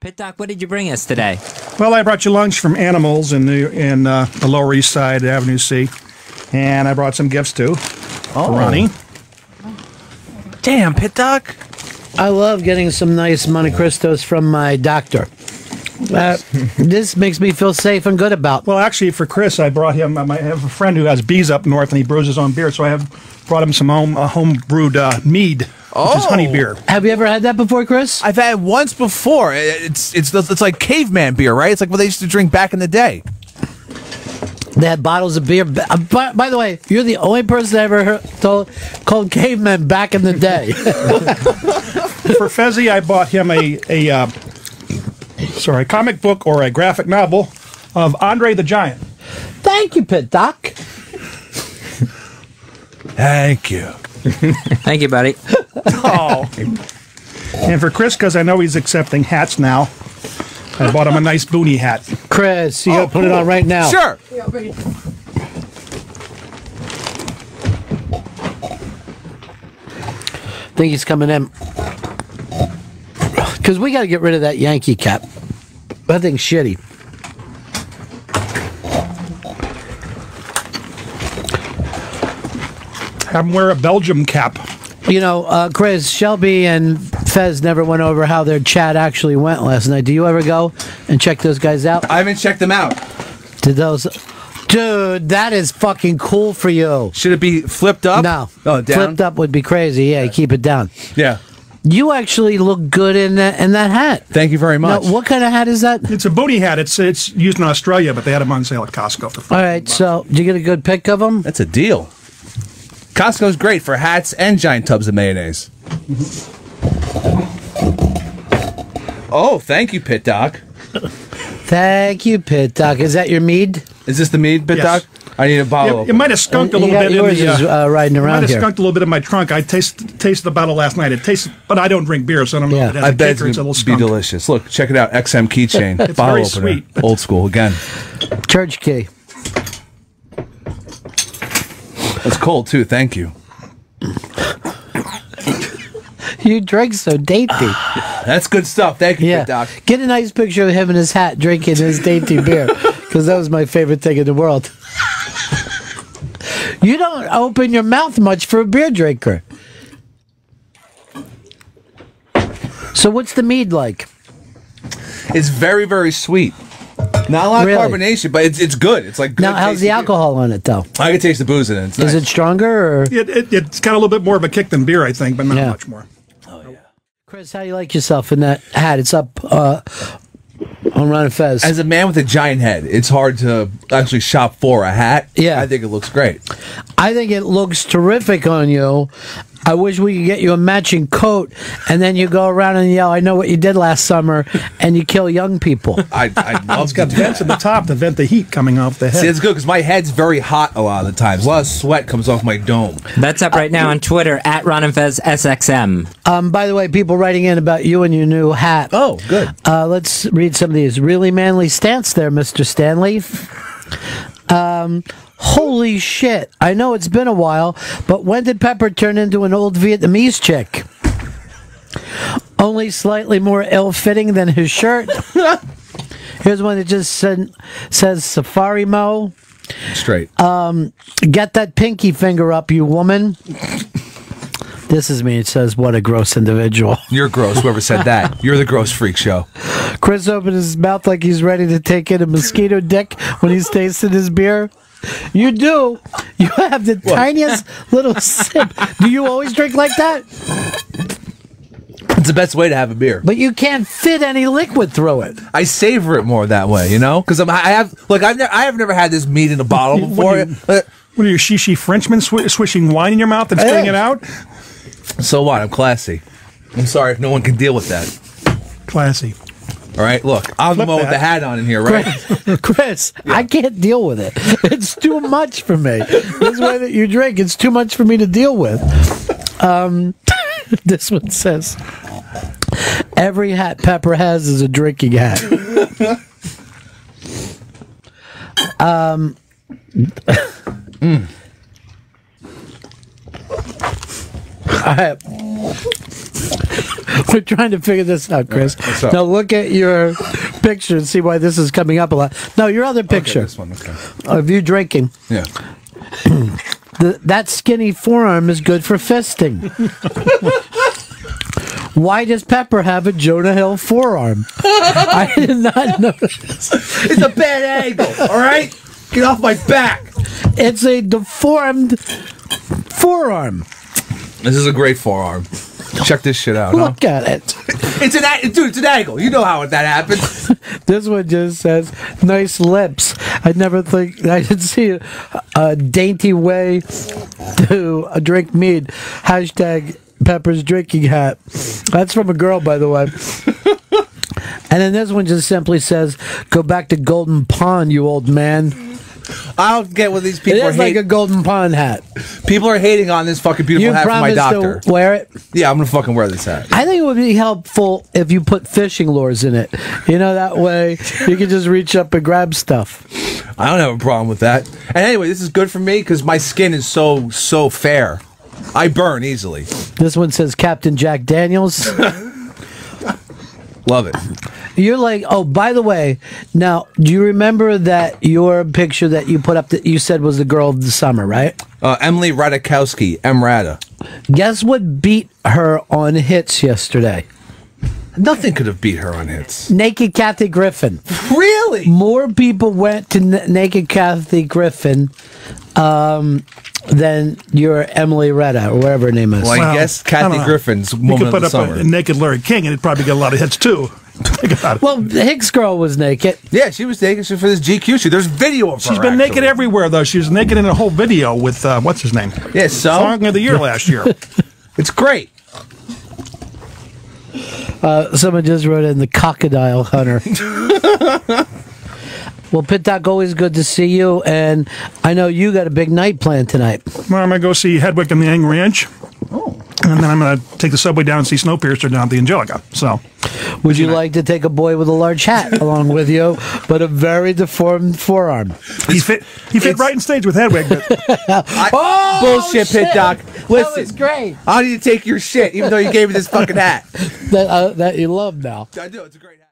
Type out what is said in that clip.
Pit Doc, what did you bring us today? Well, I brought you lunch from Animals in the Lower East Side, Avenue C. And I brought some gifts, too, for Ronnie. Damn, Pit Doc. I love getting some nice Monte Cristos from my doctor. This makes me feel safe and good about. Well, actually, for Chris, I brought him. I have a friend who has bees up north, and he brews his own beer. So I have brought him some home brewed mead, which is honey beer. Have you ever had that before, Chris? I've had it once before. It's like caveman beer, right? It's like what they used to drink back in the day. They had bottles of beer. By the way, you're the only person I ever called cavemen back in the day. For Fezzi, I bought him a comic book or a graphic novel of Andre the Giant. Thank you, Pit Doc. Thank you. Thank you, buddy. Oh. And for Chris, because I know he's accepting hats now, I bought him a nice boonie hat. Chris, you gotta put it on right now. Sure. Think he's coming in. Because we got to get rid of that Yankee cap. That thing's shitty. Have him wear a Belgium cap. You know, Chris, Shelby and Fez never went over how their chat actually went last night. Do you ever go and check those guys out? I haven't checked them out. Did those... Dude, that is fucking cool for you. Should it be flipped up? No. Oh, down? Flipped up would be crazy. Yeah, you keep it down. Yeah. You actually look good in that hat. Thank you very much. Now, what kind of hat is that? It's a boonie hat. It's used in Australia, but they had them on sale at Costco for $5. All right, so did you get a good pic of them? That's a deal. Costco's great for hats and giant tubs of mayonnaise. Oh, thank you, Pit Doc. Thank you, Pit Doc. Is that your mead? Is this the mead, Pit Yes. Doc? I need a bottle. It might have skunked a little bit. Yours is riding It might around have here. skunked a little bit in my trunk. I tasted the bottle last night. It tastes, but I don't drink beer, so I don't know if it has I a bet kick or it's it's a going little to be skunk. delicious. Look, check it out. XM keychain. It's Bottle very opener. sweet. Old school again. Church key. It's cold, too. Thank you. You drink so dainty. That's good stuff. Thank you, Yeah. Pit Doc. Get a nice picture of him in his hat drinking his dainty beer, because that was my favorite thing in the world. You don't open your mouth much for a beer drinker. So what's the mead like? It's very, very sweet. Not a lot of carbonation, but it's good. It's like good. Now, how's the alcohol on it, though? I can taste the booze in it. It's nice. Is it stronger? Or? It's got a little bit more of a kick than beer, I think, but not much more. Chris, how you like yourself in that hat? It's up on Ron and Fez. As a man with a giant head, it's hard to actually shop for a hat. Yeah. I think it looks great. I think it looks terrific on you. I wish we could get you a matching coat, and then you go around and yell, "I know what you did last summer," and you kill young people. I'd love It's got vents at the top to vent the heat coming off the head. See, it's good because my head's very hot a lot of the times. A lot of sweat comes off my dome. That's up right now on Twitter at Ron and Fez SXM. By the way, people writing in about you and your new hat. Oh, good. Let's read some of these. Really manly stance there, Mr. Stanley. Holy shit. I know it's been a while, but when did Pepper turn into an old Vietnamese chick? Only slightly more ill-fitting than his shirt. Here's one that just says Safari Mo. Straight. Get that pinky finger up, you woman. This is me. It says, what a gross individual. You're gross, whoever said that. You're the gross freak show. Chris opened his mouth like he's ready to take in a mosquito dick when he's tasting his beer. You do. You have the tiniest little sip. Do you always drink like that? It's the best way to have a beer. But you can't fit any liquid through it. I savor it more that way, you know? Because I have never had this meat in a bottle before. What are you, shishi Frenchman swishing wine in your mouth and spitting it out? So what? I'm classy. I'm sorry if no one can deal with that. Classy. All right, look, I'm the Flip one with that. the hat on in here, right? Chris, I can't deal with it. It's too much for me. This way that you drink, it's too much for me to deal with. This one says, every hat Pepper has is a drinking hat. We're trying to figure this out, Chris. What's up? Now look at your picture and see why this is coming up a lot. No, your other picture. Okay, this one. Okay. Of you drinking. Yeah. That skinny forearm is good for fisting. Why does Pepper have a Jonah Hill forearm? I did not notice. It's a bad angle, all right? Get off my back. It's a deformed forearm. This is a great forearm. Check this shit out. Look at it. It's an angle. You know how that happens. This one just says nice lips. I didn't see a dainty way to drink mead. Hashtag Pepper's drinking hat. That's from a girl, by the way. And then this one just simply says, go back to Golden Pond, you old man. I don't get what these people are It is like a Golden Pond hat. People are hating on this fucking beautiful hat from my doctor. You promised to wear it? Yeah, I'm gonna fucking wear this hat. I think it would be helpful if you put fishing lures in it. You know, that way you can just reach up and grab stuff. I don't have a problem with that. And anyway, this is good for me because my skin is so fair. I burn easily. This one says Captain Jack Daniels. Love it. You're like, oh, by the way, now, do you remember that your picture that you put up that you said was the girl of the summer, right? Emily Radikowski, Rada. Guess what beat her on hits yesterday? Nothing could have beat her on hits. Naked Kathy Griffin. Really? More people went to Naked Kathy Griffin than your Emily Retta, or whatever her name is. Well, I guess Kathy Griffin's You Woman could of put the up Summer. a naked Larry King, and it'd probably get a lot of hits too. Think about it. Well, the Hicks girl was naked. Yeah, she was naked for this GQ shoot. There's video of her. She's been naked everywhere, though. She was naked in a whole video with what's his name? Yeah, so Song of the Year last year. it's great. Someone just wrote in the Crocodile Hunter. Well, Pit Doc, always good to see you, and I know you got a big night planned tonight. Well, I'm going to go see Hedwig and the Ang Ranch. Oh. And then I'm going to take the subway down and see Snowpiercer down at the Angelica. So, would you like to take a boy with a large hat along with you, but a very deformed forearm? He fit right in stage with Hedwig. But Bullshit, Pit Doc. Listen, That was great. I need to take your shit, even though you gave me this fucking hat. That you love now. I do. It's a great hat.